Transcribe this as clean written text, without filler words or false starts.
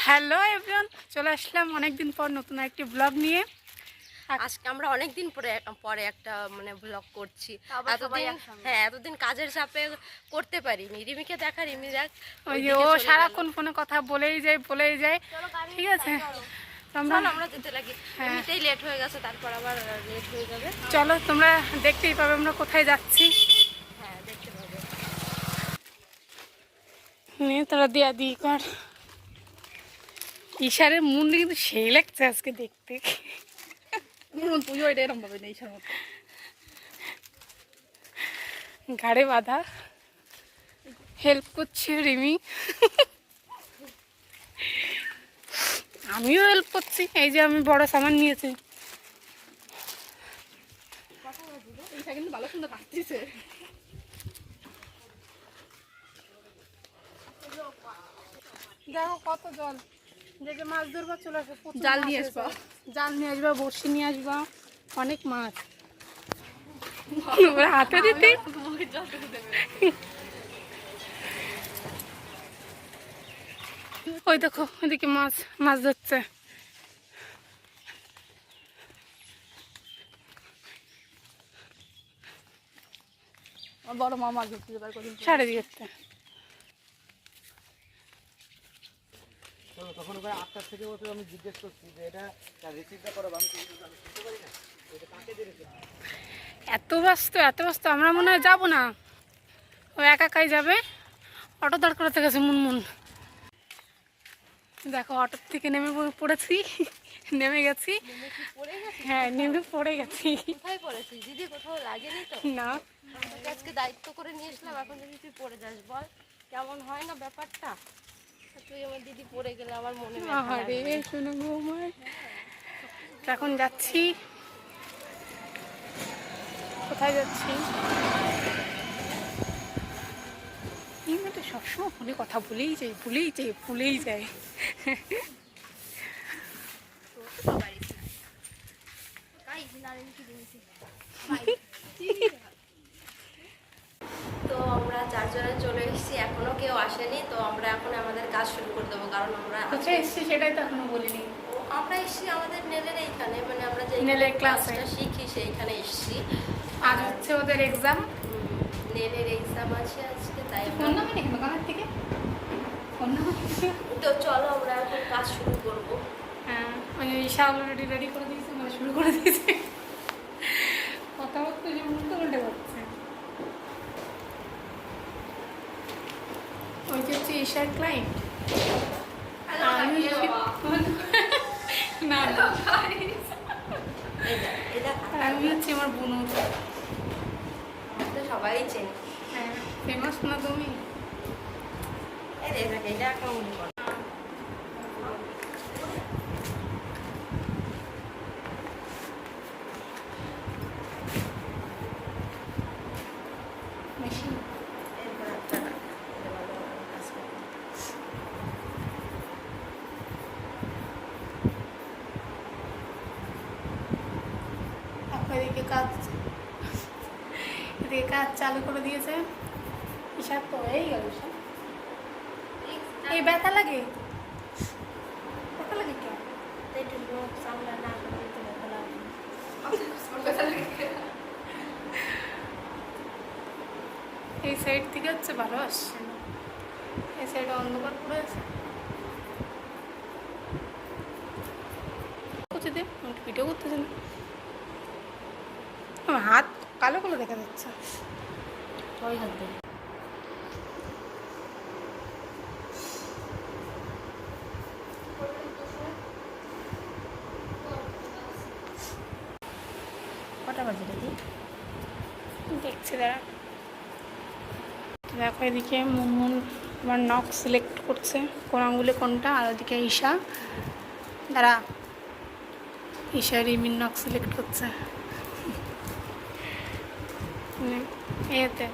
Hello everyone, চলে আসলাম অনেকদিন পর নতুন একটি ব্লগ নিয়ে। আজকে আমরা অনেকদিন পরে একটা ব্লগ করছি। এতদিন কাজের চাপে করতে পারিনি। রিমিকে দেখা, রিমি দেখ ওই যে ও সারাক্ষণ ফোনে কথা বলেই যায়। ঠিক আছে, আমরা যেতে লাগি। এমনিতেই লেট হয়ে গেছে, তারপর আবার লেট হয়ে যাবে। চলো, তোমরা দেখতেই পাবে আমরা কোথায় যাচ্ছি। হ্যাঁ, দেখতে পাবে। তারা দিয়া দি কর। ঈশারের মুন্ডি কিন্তু সেই লাগছে আজকে দেখতে। তুইও এটা এরকম ভাবে নেই, ঈশার মতো ঘাড়ে বাঁধা। হেল্প করছে রিমি, আমিও হেল্প করছি। এই যে আমি বড় সামান নিয়েছি। ঈশা কিন্তু ভালো সুন্দর নাচতেছে। দেখো কত জল, দেখে মাছ ধরবা চলে আসবে। জাল নিয়ে আসবা, জাল নিয়ে আসবা, বড়শি নিয়ে আসবা, অনেক মাছ হাতে দিতে। ওই দেখো ওইদিকে মাছ ধরছে। বড় মা মাছ ধরতে যাবে সাড়ে দিকে। তখন ওখানে 8টা থেকে আমি জিজ্ঞেস করছি যে এটা রিসিভটা করো, আমি শুনতে পারি না, এটা কাকে দিয়ে রিসিভ। এত ব্যস্ত আমরা মনে হয় যাবো না, ও একাই যাবে। অটো দাঁড় করাতে গেছে মুনমুন। দেখো অটোর থেকে নেমে পড়েছি, নেমে গেছি। হ্যাঁ, নেমে পড়ে গেছি। কোথায় পড়েছিস দিদি? কোথাও লাগেনি তো? না, তোকে আজকে দায়িত্ব করে নিয়ে এসলাম, এখন যদি তুই পড়ে যাস, বল কেমন হয় না ব্যাপারটা? তুই আমার দিদি পড়ে গেলে আমার মনে আরে শোনো গো আমার। এখন যাচ্ছি, কোথায় যাচ্ছি? এই মেয়েটা সবসময় ফোনে কথা ভুলেই যায়। তো আমরা চারজনে চলে এসেছি, এখনো কেউ আসেনি। তো আমরা এখন আমাদের কাজ শুরু করে দেবো, কারণ আমরা কোথায় এসছি সেটাই তো এখনো বলিনি। আমরা এসেছি আমাদের নেলের এইখানে, আমরা যে নেলের ক্লাসে শিখি সেইখানে এসেছি। আজ হচ্ছে ওদের এক্সাম, নেলের এক্সাম আছে আজকে, তাই ফোন নামে নাকি দোকানের থেকে ফোন নামে। তো চলো আমরা এখন কাজ শুরু করবো। হ্যাঁ, ওই ঈশা অলরেডি রেডি করে দিয়েছে, মানে শুরু করে দিয়েছে। কথাবার্তা যে উল্টে করছে। ওই যে হচ্ছে ঈশার ক্লায়েন্ট। না, আমি হচ্ছে আমার বোনু। তো সবাই চেনে। হ্যাঁ, ফেমাস না তুমি? এটা একটা মনে করো। মেশিন এদিকে কাজ চালু করে দিয়েছে। হিসাব তো হয়েই গেল। এই ব্যথা লাগে কেন? এই সাইড থেকে হচ্ছে ভালো আসছে না, এই সাইডে অন্ধকার পড়ে আছে। ভিডিও করতেছে না, আমার হাত কালো কালো দেখা যাচ্ছে। ওই হাত দিয়ে কটা বাজে দেখি, দেখছি দাঁড়া। দেখো এদিকে মুনমুন আমার নখ সিলেক্ট করছে, কোন আঙুলে কোনটা। আর ওদিকে ঈশা, দাঁড়া, ঈশা রিমির নখ সিলেক্ট করছে এতে।